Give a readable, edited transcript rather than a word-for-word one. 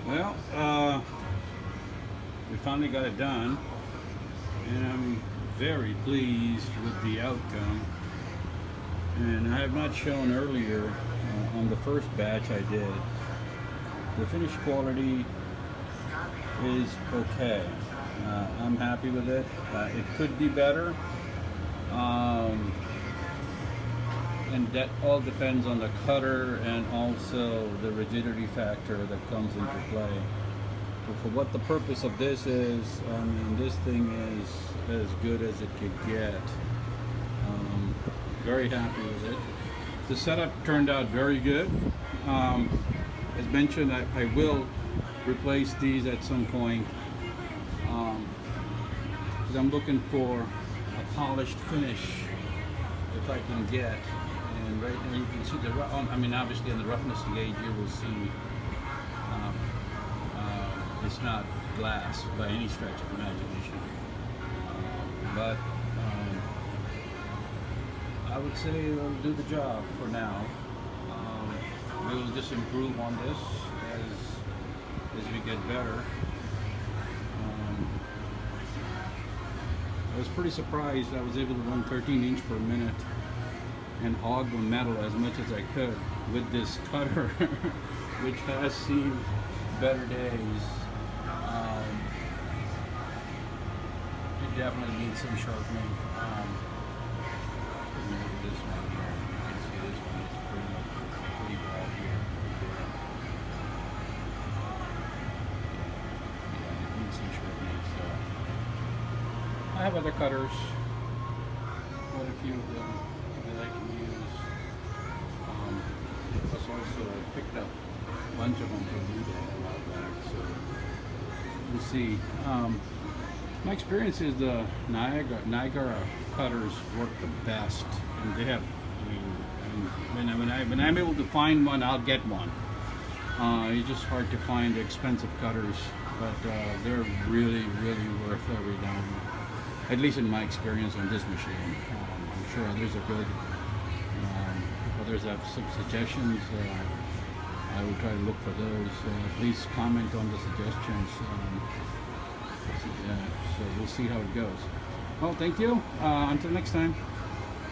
Well, we finally got it done, and I'm very pleased with the outcome. And I have not shown earlier on the first batch I did. The finished quality is okay. I'm happy with it. It could be better, um, and that all depends on the cutter and also the rigidity factor that comes into play. But for what the purpose of this is, I mean, this thing is as good as it could get. Um, Very happy with it. The setup turned out very good. Um, as mentioned, I will replace these at some point. Um, 'Cause I'm looking for a polished finish if I can get. And right now you can see I mean, obviously on the roughness gauge you will see um, it's not glass by any stretch of imagination. But I would say it'll do the job for now. We'll just improve on this as we get better. I was pretty surprised I was able to run 13 inch per minute and hog the metal as much as I could with this cutter, which has seen better days. It definitely needs some sharpening. Look at this one here. You can see this one is pretty bad here. Yeah, it needs some sharpening. So I have other cutters, quite a few of them that I can use. Plus also I picked up a bunch of them from eBay a while back, so we'll see. My experience is the Niagara cutters work the best, and they have. I mean, when I'm able to find one, I'll get one. It's just hard to find expensive cutters, but they're really worth every dime. At least in my experience on this machine. I'm sure others are good. If others have some suggestions, I will try to look for those. Please comment on the suggestions. So we'll see how it goes. Well, thank you. Until next time.